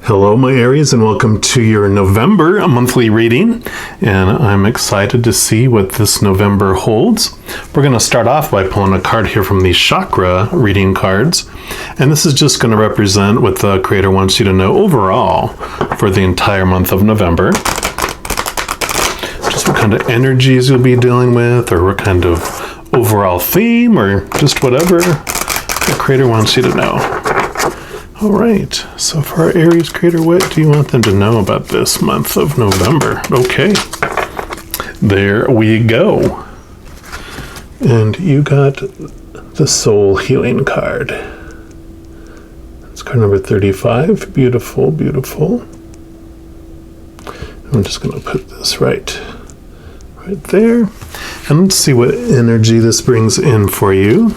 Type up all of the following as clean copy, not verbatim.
Hello, my Aries, and welcome to your November monthly reading. And I'm excited to see what this November holds. We're going to start off by pulling a card here from the chakra reading cards. And this is just going to represent what the Creator wants you to know overall for the entire month of November. Just what kind of energies you'll be dealing with, or what kind of overall theme, or just whatever the Creator wants you to know. All right, so for our Aries Creator, what do you want them to know about this month of November? Okay, there we go. And you got the Soul Healing card. That's card number 35. Beautiful, beautiful. I'm just going to put this right there. And let's see what energy this brings in for you.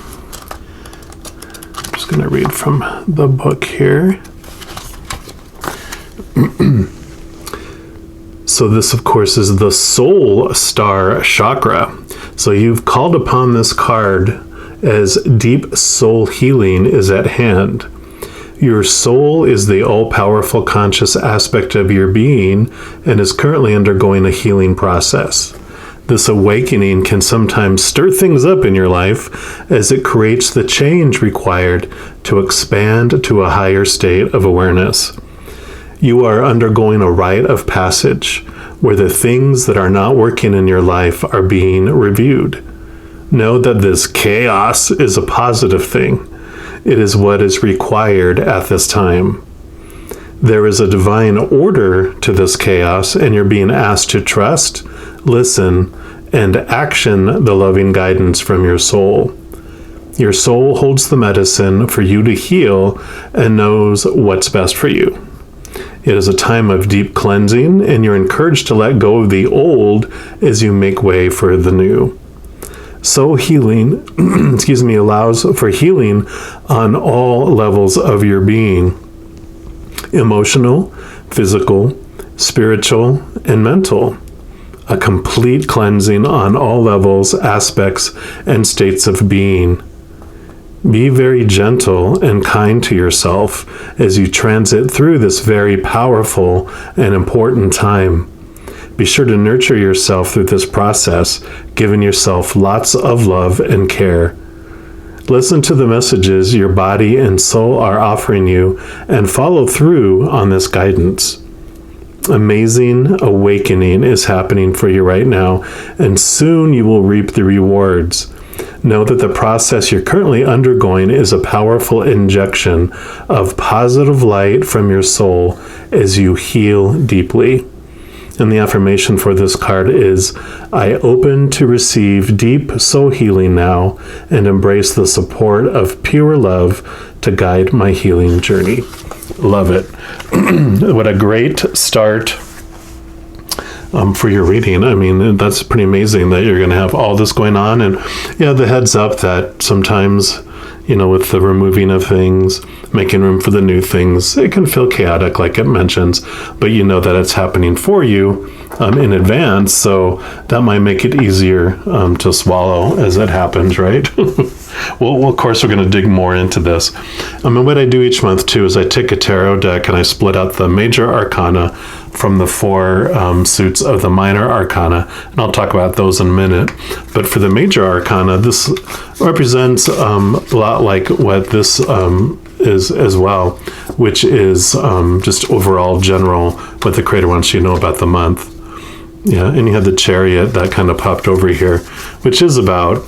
I'm going to read from the book here. So this, of course, is the Soul Star Chakra. So you've called upon this card as deep soul healing is at hand. Your soul is the all-powerful conscious aspect of your being and is currently undergoing a healing process. This awakening can sometimes stir things up in your life as it creates the change required to expand to a higher state of awareness. You are undergoing a rite of passage where the things that are not working in your life are being reviewed. Know that this chaos is a positive thing. It is what is required at this time. There is a divine order to this chaos, and you're being asked to trust, listen, and action the loving guidance from your soul. Your soul holds the medicine for you to heal and knows what's best for you. It is a time of deep cleansing, and you're encouraged to let go of the old as you make way for the new. Soul healing, allows for healing on all levels of your being: emotional, physical, spiritual, and mental. A complete cleansing on all levels, aspects, and states of being. Be very gentle and kind to yourself as you transit through this very powerful and important time. Be sure to nurture yourself through this process, giving yourself lots of love and care. Listen to the messages your body and soul are offering you and follow through on this guidance. Amazing awakening is happening for you right now, and soon you will reap the rewards. Know that the process you're currently undergoing is a powerful injection of positive light from your soul as you heal deeply. And the affirmation for this card is, I open to receive deep soul healing now and embrace the support of pure love to guide my healing journey. Love it. What a great start for your reading. I mean, that's pretty amazing that you're going to have all this going on. And yeah, the heads up that sometimes, with the removing of things, making room for the new things, it can feel chaotic, like it mentions, but you know that it's happening for you in advance, so that might make it easier to swallow as it happens, right? Well, of course, we're going to dig more into this. What I do each month, too, is I take a tarot deck and I split out the major arcana from the four suits of the minor arcana, and I'll talk about those in a minute. But for the major arcana, this represents a lot like what this is as well, which is just overall general what the Creator wants you to know about the month. Yeah, and you have the Chariot that kind of popped over here, which is about,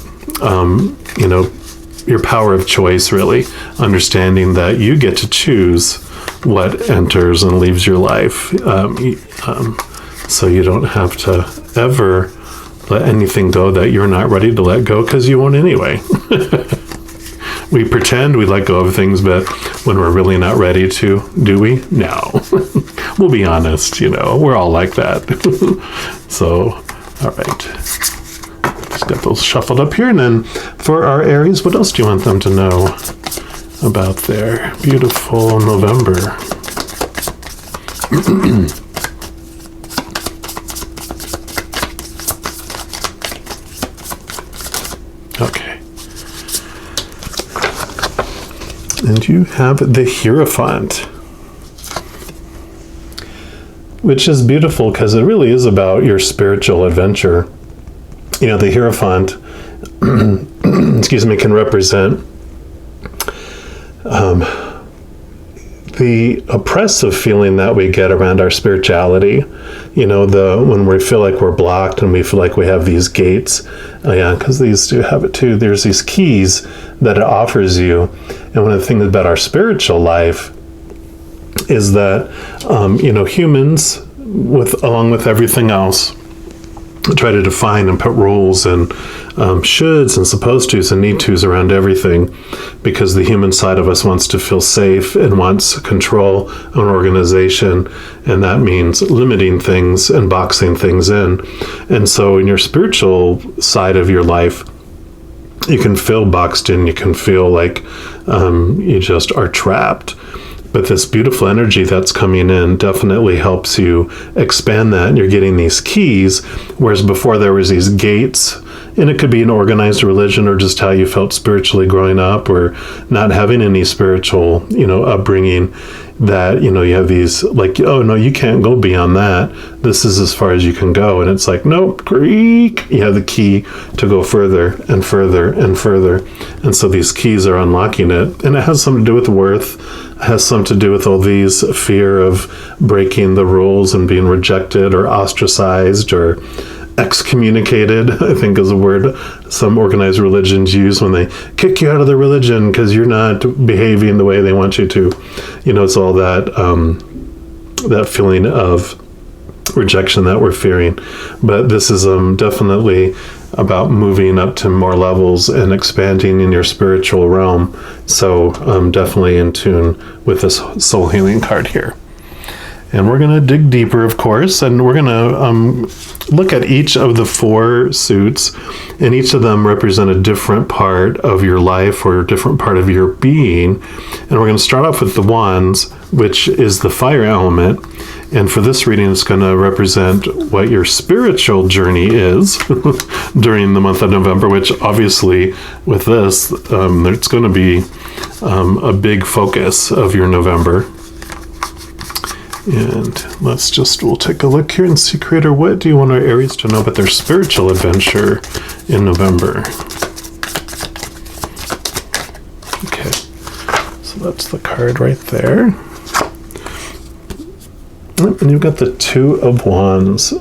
your power of choice, really, understanding that you get to choose what enters and leaves your life. So you don't have to ever let anything go that you're not ready to let go, because you won't anyway. We pretend we let go of things, but when we're really not ready to, do we? No. We'll be honest, we're all like that. So, all right. Just got those shuffled up here. And then for our Aries, what else do you want them to know about their beautiful November? Okay. And you have the Hierophant. which is beautiful because it really is about your spiritual adventure. The Hierophant, excuse me, can represent the oppressive feeling that we get around our spirituality. When we feel like we're blocked and we feel like we have these gates. Because these do have it too. There's these keys that it offers you. And one of the things about our spiritual life is that, humans, along with everything else, try to define and put rules and shoulds and supposed tos and need tos around everything, because the human side of us wants to feel safe and wants control of an organization, and that means limiting things and boxing things in. And so in your spiritual side of your life, you can feel boxed in, you can feel like you just are trapped. But this beautiful energy that's coming in definitely helps you expand that, and you're getting these keys, whereas before there was these gates, and it could be an organized religion or just how you felt spiritually growing up or not having any spiritual, upbringing, that, you have these like, oh no, you can't go beyond that. This is as far as you can go. And it's like, nope, creak. You have the key to go further and further and further. And so these keys are unlocking it. And it has something to do with worth. It has something to do with all these fear of breaking the rules and being rejected or ostracized or excommunicated, I think is a word some organized religions use when they kick you out of the religion because you're not behaving the way they want you to. It's all that that feeling of rejection that we're fearing. But this is definitely about moving up to more levels and expanding in your spiritual realm. So I'm definitely in tune with this soul healing card here. And we're going to dig deeper, of course, and we're going to look at each of the 4 suits, and each of them represent a different part of your life or a different part of your being. And we're going to start off with the Wands, which is the fire element. And for this reading, it's going to represent what your spiritual journey is during the month of November, which obviously with this, it's going to be a big focus of your November. And we'll take a look here and see, Creator, what do you want our Aries to know about their spiritual adventure in November? Okay, so that's the card right there. And you've got the 2 of Wands.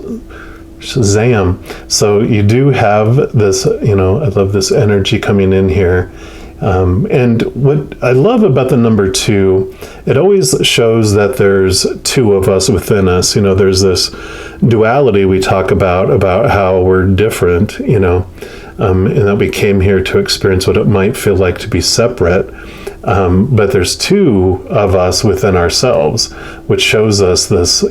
Shazam. So you do have this, I love this energy coming in here. And what I love about the number 2, it always shows that there's 2 of us within us. There's this duality we talk about how we're different, and that we came here to experience what it might feel like to be separate. But there's 2 of us within ourselves, which shows us this,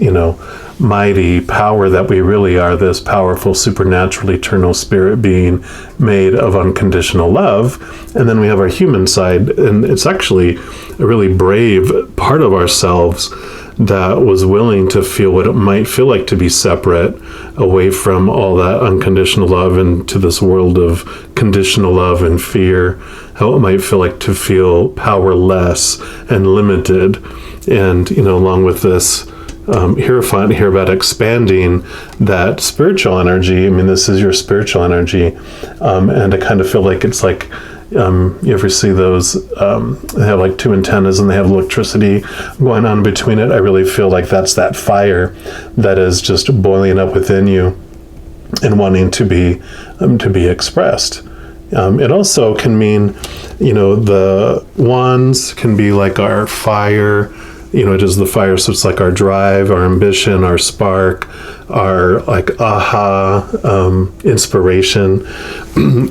mighty power that we really are, this powerful, supernatural, eternal spirit being made of unconditional love. And then we have our human side, and it's actually a really brave part of ourselves that was willing to feel what it might feel like to be separate, away from all that unconditional love into this world of conditional love and fear, how it might feel like to feel powerless and limited. And, along with this Hierophant here about expanding that spiritual energy. This is your spiritual energy. And I kind of feel like it's like, you ever see those, they have like 2 antennas and they have electricity going on between it. I really feel like that's that fire that is just boiling up within you and wanting to be expressed. It also can mean, the Wands can be like our fire. It is the fire, so it's like our drive, our ambition, our spark, our like inspiration.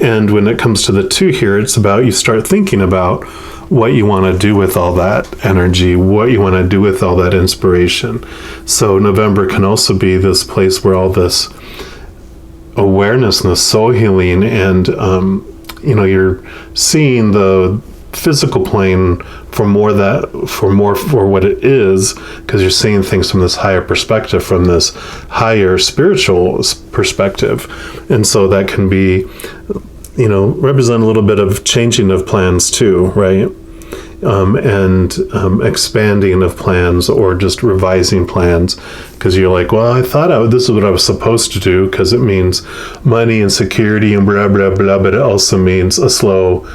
And when it comes to the 2 here, it's about you start thinking about what you want to do with all that energy, what you want to do with all that inspiration. So November can also be this place where all this awareness and the soul healing and, you're seeing the physical plane for what it is, because you're seeing things from this higher perspective, from this higher spiritual perspective. And so that can be, represent a little bit of changing of plans too, right? and expanding of plans, or just revising plans, because you're like, well, I thought this is what I was supposed to do, because it means money and security and blah blah blah, but it also means a slow,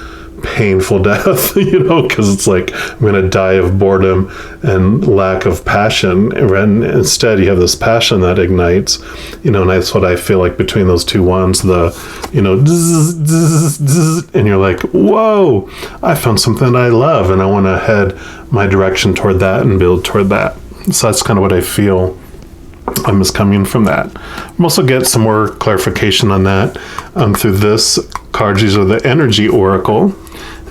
painful death, because it's like, I'm going to die of boredom and lack of passion. And instead you have this passion that ignites, and that's what I feel like between those two wands, and you're like, whoa, I found something that I love, and I want to head my direction toward that and build toward that. So that's kind of what I feel is coming from that. We'll also get some more clarification on that through this card. These are the Energy Oracle,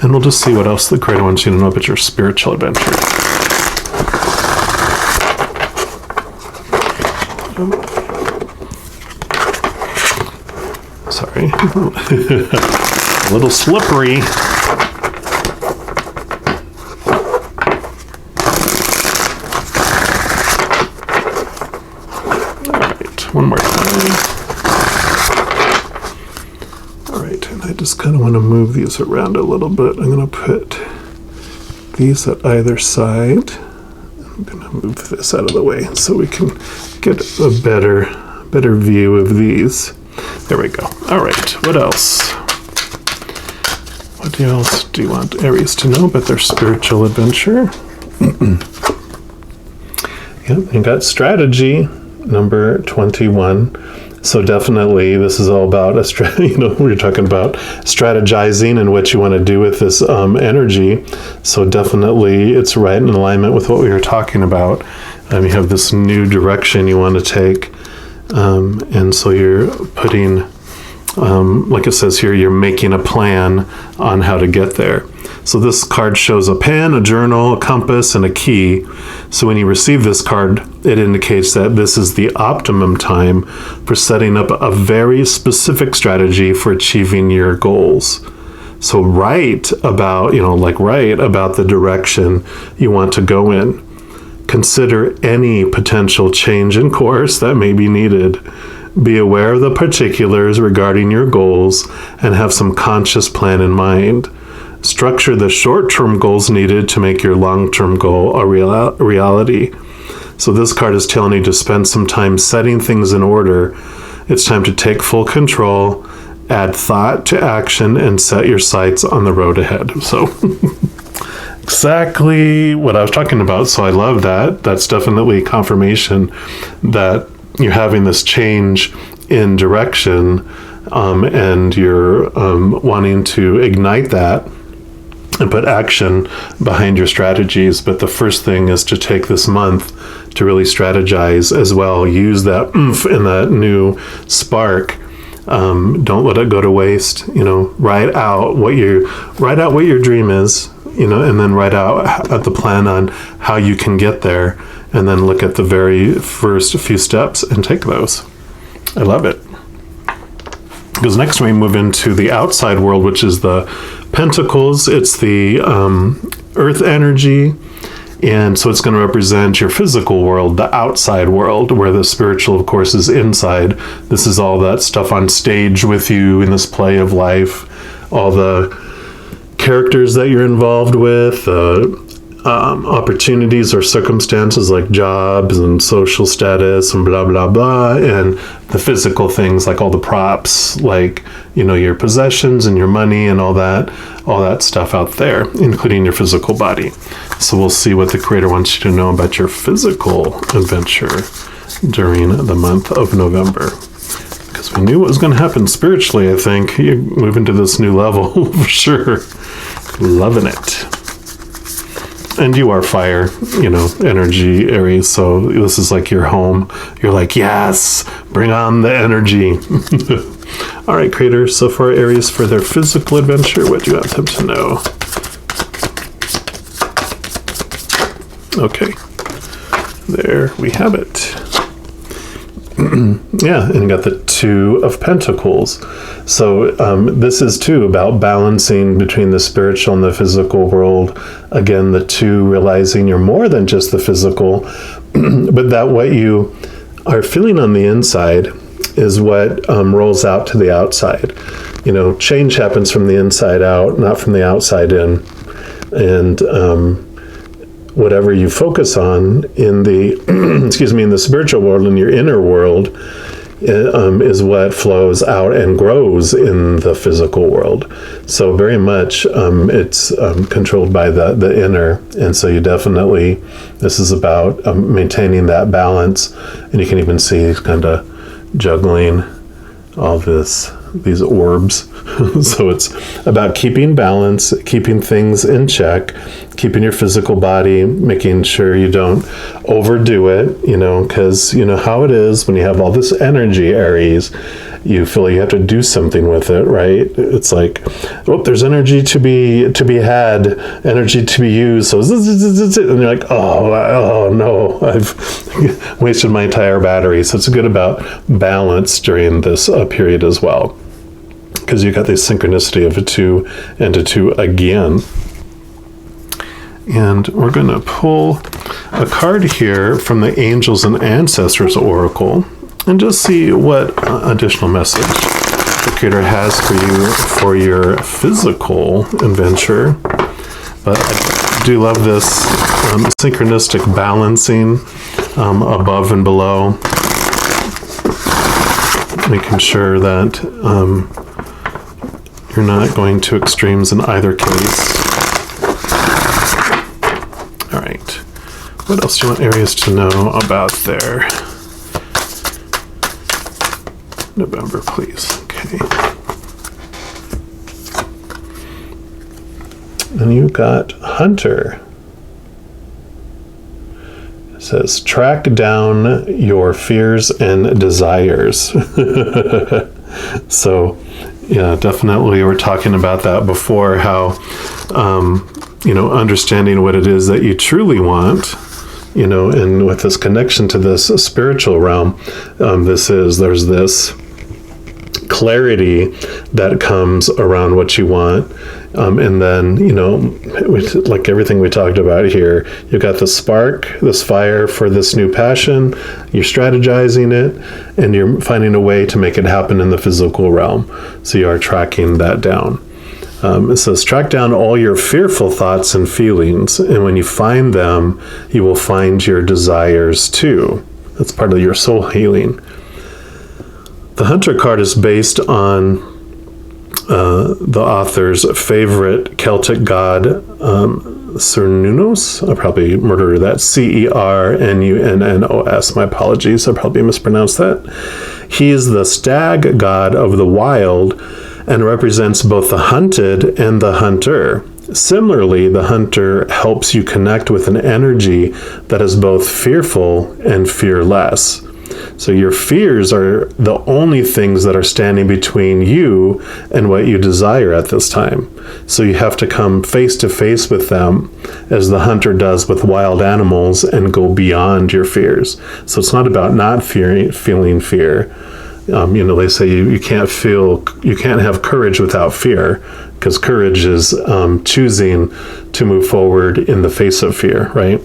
and we'll just see what else the Creator wants you to know about your spiritual adventure. Sorry, a little slippery. One more time. All right, and I just kind of want to move these around a little bit. I'm going to put these at either side. I'm going to move this out of the way so we can get a better view of these. There we go. All right, what else? What else do you want Aries to know about their spiritual adventure? Yep, you got strategy. Number 21. So definitely this is all about we're talking about strategizing and what you want to do with this energy. So definitely it's right in alignment with what we were talking about. You have this new direction you want to take, and so you're putting, like it says here, you're making a plan on how to get there. So this card shows a pen, a journal, a compass, and a key. So when you receive this card, it indicates that this is the optimum time for setting up a very specific strategy for achieving your goals. So write about the direction you want to go in. Consider any potential change in course that may be needed. Be aware of the particulars regarding your goals and have some conscious plan in mind. Structure the short-term goals needed to make your long-term goal a reality. So this card is telling you to spend some time setting things in order. It's time to take full control, add thought to action, and set your sights on the road ahead. So exactly what I was talking about. So I love that. That's definitely confirmation that you're having this change in direction, and you're wanting to ignite that and put action behind your strategies. But the first thing is to take this month to really strategize as well. Use that oomph and that new spark. Don't let it go to waste. Write out what your dream is, and then write out the plan on how you can get there, and then look at the very first few steps and take those. I love it. Because next we move into the outside world, which is the Pentacles. It's the earth energy, and so it's going to represent your physical world, the outside world, where the spiritual, of course, is inside. This is all that stuff on stage with you in this play of life, all the characters that you're involved with, opportunities or circumstances like jobs and social status and blah blah blah, and the physical things like all the props, like your possessions and your money and all that stuff out there, including your physical body. So we'll see what the Creator wants you to know about your physical adventure during the month of November, because we knew what was going to happen spiritually. I think you move into this new level for sure. Loving it. And you are fire, energy, Aries. So this is like your home. You're like, yes, bring on the energy. All right, Creator. So for Aries, for their physical adventure, what do you want them to know? Okay. There we have it. Yeah, and you got the Two of Pentacles. So this is too about balancing between the spiritual and the physical world. Again, the two, realizing you're more than just the physical, but that what you are feeling on the inside is what rolls out to the outside. Change happens from the inside out, not from the outside in. And whatever you focus on in the in the spiritual world, in your inner world, is what flows out and grows in the physical world. So very much it's controlled by the inner. And so you definitely, this is about maintaining that balance. And you can even see kind of juggling all these orbs. So it's about keeping balance, keeping things in check, keeping your physical body, making sure you don't overdo it, because you know how it is when you have all this energy, Aries, you feel like you have to do something with it, right? It's like, oh, there's energy to be had, energy to be used. So, and you're like, oh no, I've wasted my entire battery. So it's good about balance during this period as well, because you got this synchronicity of a 2 and a 2 again. And we're going to pull a card here from the Angels and Ancestors Oracle and just see what additional message the Creator has for you for your physical adventure. But I do love this synchronistic balancing above and below, making sure that you're not going to extremes in either case. All right. What else do you want Aries to know about their November, please? Okay. And you got Hunter. It says, track down your fears and desires. So, yeah, definitely. We were talking about that before, how, understanding what it is that you truly want, and with this connection to this spiritual realm, there's this clarity that comes around what you want. And then, like everything we talked about here, you got the spark, this fire for this new passion, you're strategizing it, and you're finding a way to make it happen in the physical realm. So you are tracking that down. It says, track down all your fearful thoughts and feelings, and when you find them, you will find your desires too. That's part of your soul healing. The Hunter card is based on the author's favorite Celtic god, Cernunnos. I probably murdered that. Cernunnos. My apologies. I probably mispronounced that. He is the stag god of the wild and represents both the hunted and the hunter. Similarly, the hunter helps you connect with an energy that is both fearful and fearless. So your fears are the only things that are standing between you and what you desire at this time. So you have to come face to face with them, as the hunter does with wild animals, and go beyond your fears. So it's not about not feeling fear. They say you can't have courage without fear, because courage is choosing to move forward in the face of fear, right?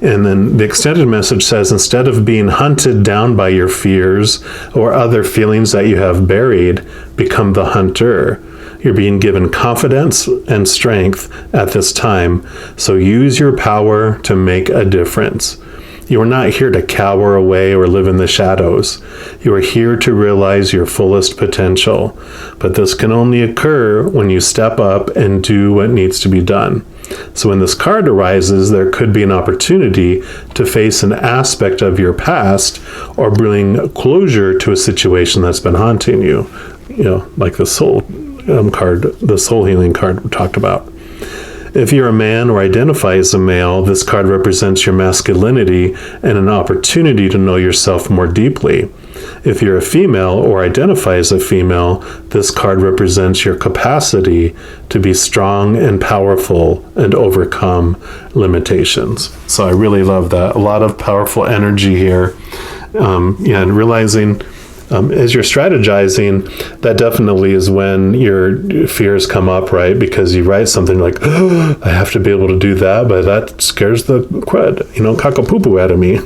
And then the extended message says, instead of being hunted down by your fears or other feelings that you have buried, become the hunter. You're being given confidence and strength at this time, so use your power to make a difference. You are not here to cower away or live in the shadows. You are here to realize your fullest potential. But this can only occur when you step up and do what needs to be done. So when this card arises, there could be an opportunity to face an aspect of your past or bring closure to a situation that's been haunting you. Like the soul card, the soul healing card we talked about. If you're a man or identify as a male, this card represents your masculinity and an opportunity to know yourself more deeply. If you're a female or identify as a female, this card represents your capacity to be strong and powerful and overcome limitations. So I really love that. A lot of powerful energy here. And realizing as you're strategizing, that definitely is when your fears come up, right? Because you write something like, oh, I have to be able to do that, but that scares the crud, cockapoo out of me.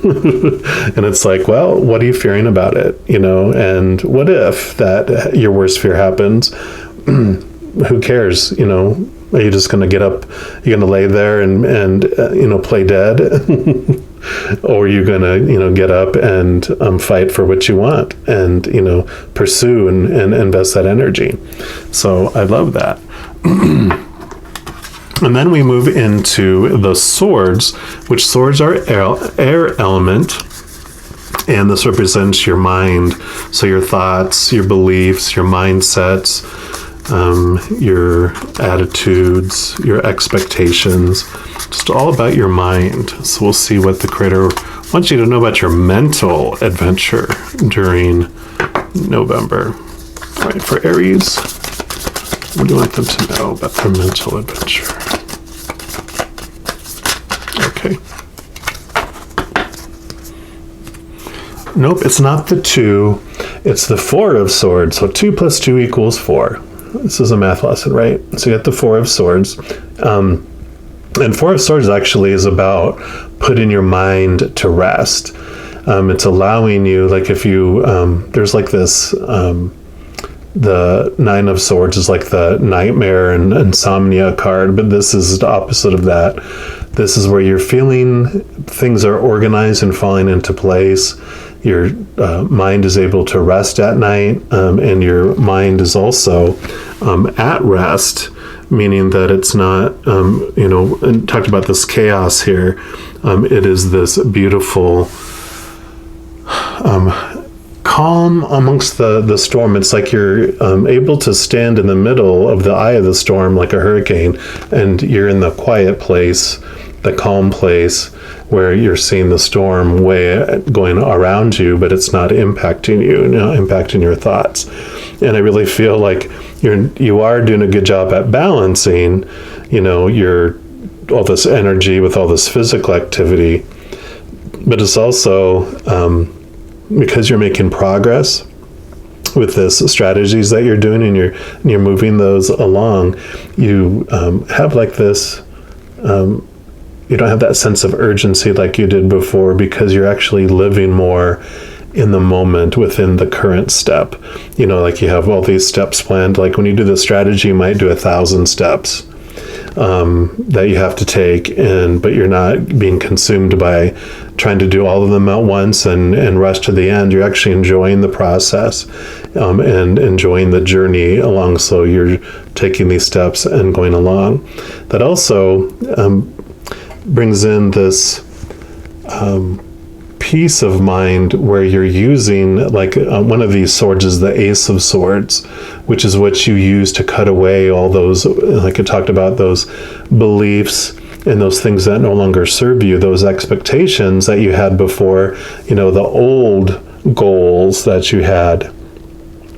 And it's like, well, what are you fearing about it? And what if that your worst fear happens? Who cares? Are you just going to get up? You're going to lay there and play dead, or are you going to get up and fight for what you want and pursue and invest that energy? So I love that. And then we move into the swords, which swords are air element. And this represents your mind. So your thoughts, your beliefs, your mindsets, your attitudes, your expectations, just all about your mind. So we'll see what the creator wants you to know about your mental adventure during November. All right, for Aries, what do you want them to know about their mental adventure? Okay. Nope, it's not the 2. It's the 4 of swords. So 2 plus 2 equals 4. This is a math lesson, right? So you get the 4 of swords. And 4 of swords actually is about putting your mind to rest. It's allowing you, like if you, there's like this, the 9 of swords is like the nightmare and insomnia card, but this is the opposite of that. This is where you're feeling things are organized and falling into place. Your mind is able to rest at night, and your mind is also at rest, meaning that it's not, and talked about this chaos here. It is this beautiful calm amongst the storm. It's like you're able to stand in the middle of the eye of the storm like a hurricane, and you're in the quiet place, the calm place, where you're seeing the storm going around you, but it's not impacting you, impacting your thoughts. And I really feel like you are doing a good job at balancing, your all this energy with all this physical activity, but it's also because you're making progress with this strategies that you're doing, and you're moving those along. You have like this. You don't have that sense of urgency like you did before, because you're actually living more in the moment within the current step. Like you have all these steps planned. Like when you do the strategy, you might do 1,000 steps that you have to take, but you're not being consumed by trying to do all of them at once and rush to the end. You're actually enjoying the process and enjoying the journey along. So you're taking these steps and going along. That also brings in this peace of mind where you're using, like one of these swords is the Ace of Swords, which is what you use to cut away all those, like I talked about, those beliefs and those things that no longer serve you, those expectations that you had before, the old goals that you had,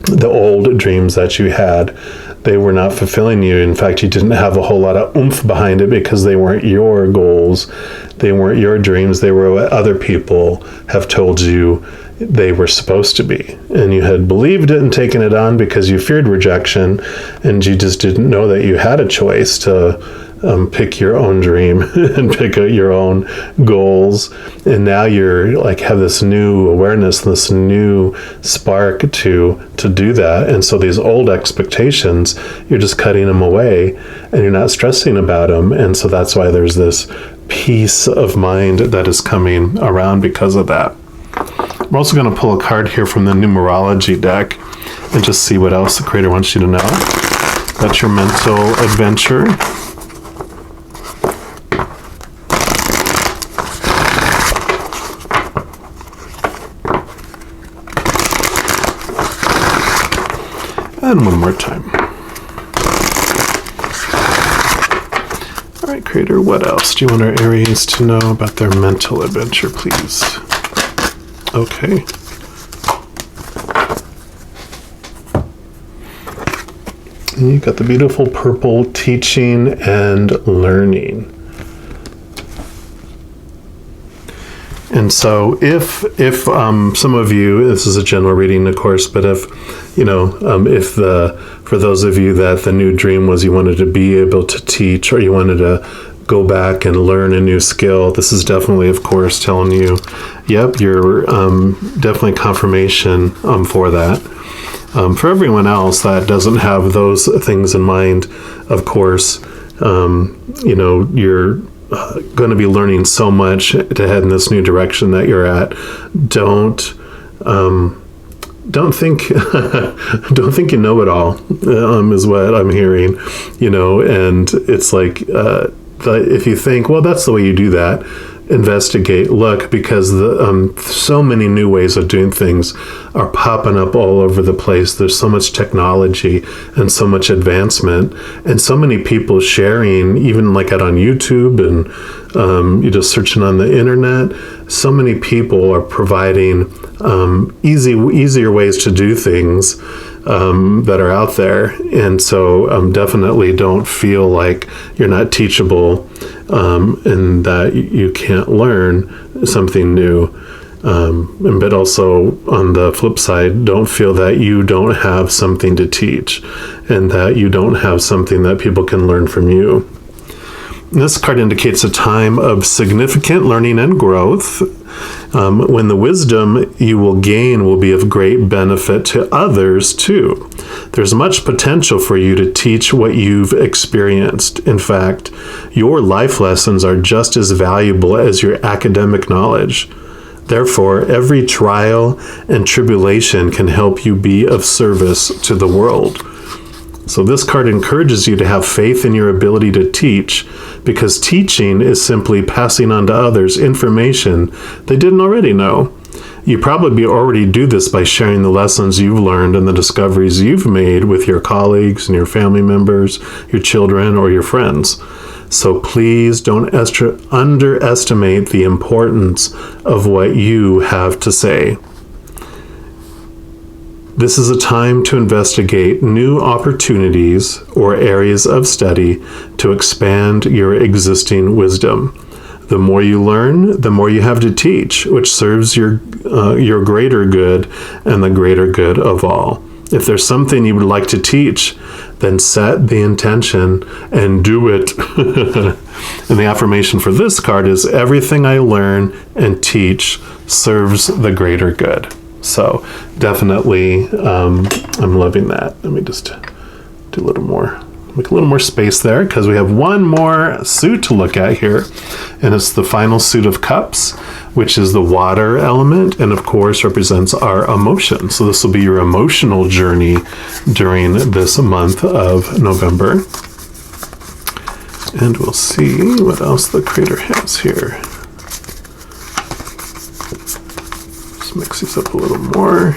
the old dreams that you had. They were not fulfilling you. In fact, you didn't have a whole lot of oomph behind it because they weren't your goals. They weren't your dreams. They were what other people have told you they were supposed to be. And you had believed it and taken it on because you feared rejection, and you just didn't know that you had a choice to pick your own dream and pick out your own goals. And now you're like have this new awareness, this new spark to do that. And so these old expectations, you're just cutting them away and you're not stressing about them. And so that's why there's this peace of mind that is coming around because of that. We're also going to pull a card here from the numerology deck and just see what else the creator wants you to know. That's your mental adventure. And one more time. All right, creator, what else do you want our Aries to know about their mental adventure, please? Okay. And you've got the beautiful purple, teaching and learning. And so if some of you, this is a general reading, of course, but if for those of you that the new dream was you wanted to be able to teach, or you wanted to go back and learn a new skill, this is definitely, of course, telling you, yep, you're definitely confirmation for that. For everyone else that doesn't have those things in mind, of course, You're going to be learning so much to head in this new direction that you're at. Don't think don't think you know it all, is what I'm hearing, and it's like, if you think, well, that's the way you do that, investigate, look, because so many new ways of doing things are popping up all over the place. There's so much technology and so much advancement, and so many people sharing, even like on YouTube, and you're just searching on the internet. So many people are providing easier ways to do things that are out there, and so definitely don't feel like you're not teachable, and that you can't learn something new. But also on the flip side, don't feel that you don't have something to teach and that you don't have something that people can learn from you. This card indicates a time of significant learning and growth, when the wisdom you will gain will be of great benefit to others too. There's much potential for you to teach what you've experienced. In fact, your life lessons are just as valuable as your academic knowledge. Therefore, every trial and tribulation can help you be of service to the world. So this card encourages you to have faith in your ability to teach, because teaching is simply passing on to others information they didn't already know. You probably already do this by sharing the lessons you've learned and the discoveries you've made with your colleagues and your family members, your children, or your friends. So please don't underestimate the importance of what you have to say. This is a time to investigate new opportunities or areas of study to expand your existing wisdom. The more you learn, the more you have to teach, which serves your greater good and the greater good of all. If there's something you would like to teach, then set the intention and do it. And the affirmation for this card is, everything I learn and teach serves the greater good. So definitely, I'm loving that. Let me just do a little more, make a little more space there, because we have one more suit to look at here, and it's the final suit of cups, which is the water element, and of course represents our emotions. So this will be your emotional journey during this month of November. And we'll see what else the creator has here. Mix these up a little more.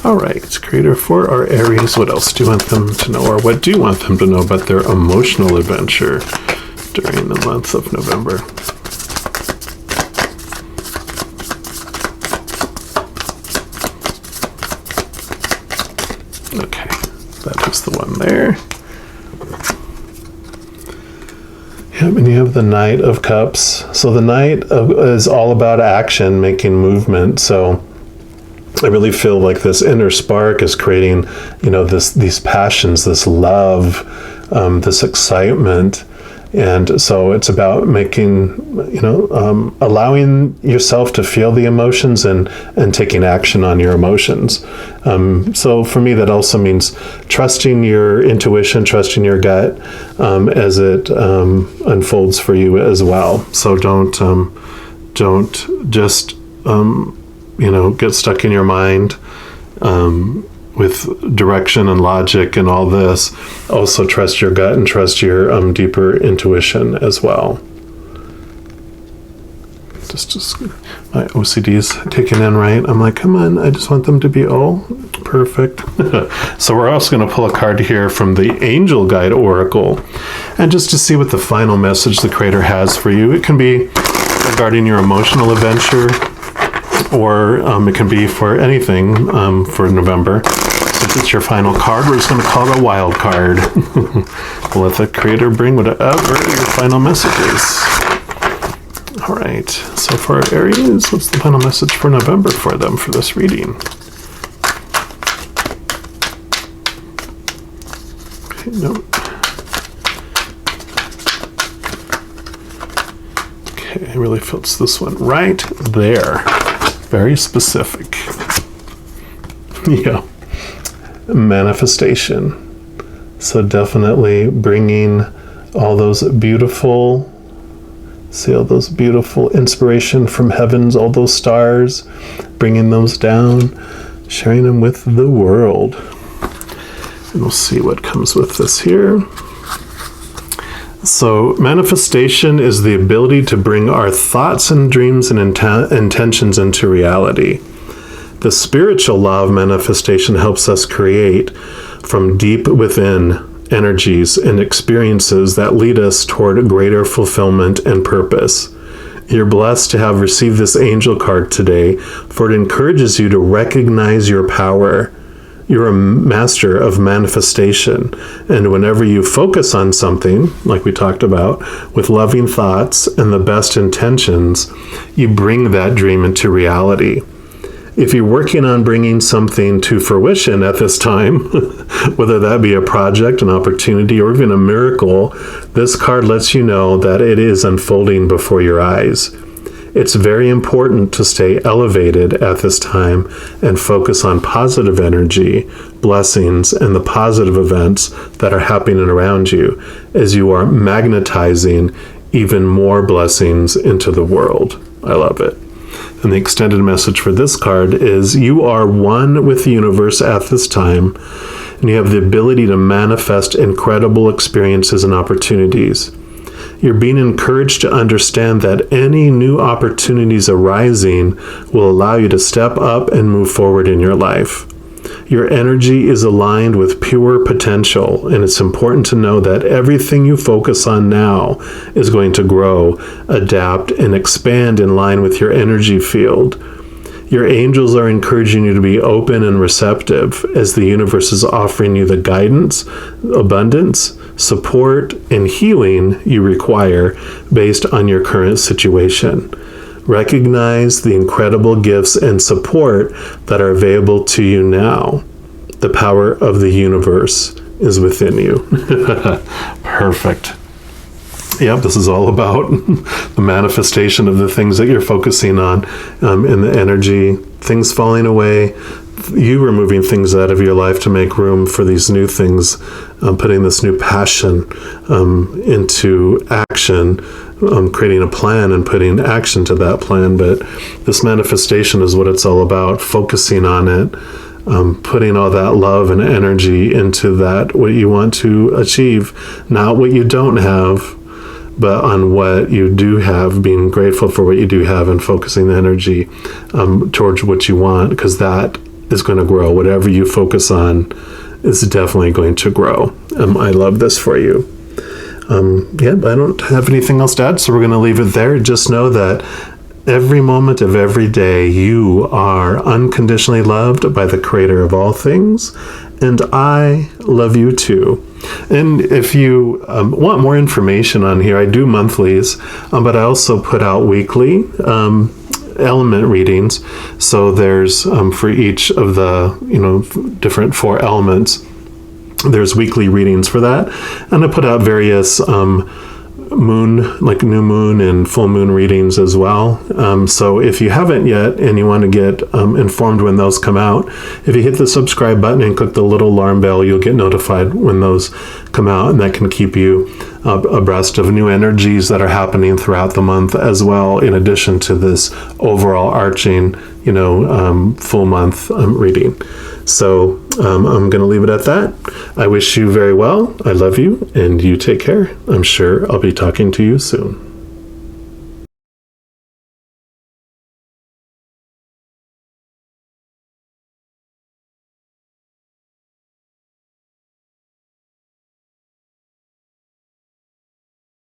All right, creator for our Aries, what else do you want them to know, or what do you want them to know about their emotional adventure during the month of November? Okay, that is the one there. Yep, and you have the Knight of Cups. So the Knight is all about action, making movement. So I really feel like this inner spark is creating, these passions, this love, this excitement. And so it's about making, allowing yourself to feel the emotions and taking action on your emotions. So for me, that also means trusting your intuition, trusting your gut as it unfolds for you as well. So don't just, get stuck in your mind with direction and logic and all this. Also trust your gut and trust your deeper intuition as well. Just my OCD's kicking in, right? I'm like, come on, I just want them to be perfect. So we're also going to pull a card here from the Angel Guide Oracle, and just to see what the final message the creator has for you. It can be regarding your emotional adventure, or it can be for anything for November. Since it's your final card, we're just going to call it a wild card. We'll let the creator bring whatever your final message is. All right, so for our Aries, what's the final message for November for them for this reading? Okay, nope. Okay, I really feel it's this one right there. Very specific. Yeah. Manifestation. So definitely bringing all those beautiful, see all those beautiful inspiration from heavens, all those stars, bringing those down, sharing them with the world. And we'll see what comes with this here. So manifestation is the ability to bring our thoughts and dreams and intentions into reality. The spiritual law of manifestation helps us create from deep within energies and experiences that lead us toward greater fulfillment and purpose. You're blessed to have received this angel card today, for it encourages you to recognize your power. You're a master of manifestation, and whenever you focus on something, like we talked about, with loving thoughts and the best intentions, you bring that dream into reality. If you're working on bringing something to fruition at this time, whether that be a project, an opportunity, or even a miracle, this card lets you know that it is unfolding before your eyes. It's very important to stay elevated at this time and focus on positive energy, blessings, and the positive events that are happening around you as you are magnetizing even more blessings into the world. I love it. And the extended message for this card is you are one with the universe at this time, and you have the ability to manifest incredible experiences and opportunities. You're being encouraged to understand that any new opportunities arising will allow you to step up and move forward in your life. Your energy is aligned with pure potential, and it's important to know that everything you focus on now is going to grow, adapt, and expand in line with your energy field. Your angels are encouraging you to be open and receptive as the universe is offering you the guidance, abundance, support, and healing you require based on your current situation. Recognize the incredible gifts and support that are available to you now. The power of the universe is within you. Perfect. Yep, this is all about the manifestation of the things that you're focusing on, and the energy, things falling away, you removing things out of your life to make room for these new things, putting this new passion into action, creating a plan and putting action to that plan. But this manifestation is what it's all about, focusing on it, putting all that love and energy into that, what you want to achieve, not what you don't have, but on what you do have, being grateful for what you do have and focusing the energy towards what you want, because that is going to grow. Whatever you focus on is definitely going to grow. I love this for you. I don't have anything else to add, so we're going to leave it there. Just know that every moment of every day, you are unconditionally loved by the Creator of all things, and I love you too. And if you want more information on here, I do monthlies, but I also put out weekly element readings. So there's for each of the different 4 elements, there's weekly readings for that, and I put out various moon, like new moon and full moon readings as well. So if you haven't yet and you want to get informed when those come out, if you hit the subscribe button and click the little alarm bell, you'll get notified when those come out, and that can keep you abreast of new energies that are happening throughout the month as well, in addition to this overall arching, full month reading. So I'm going to leave it at that. I wish you very well. I love you, and you take care. I'm sure I'll be talking to you soon.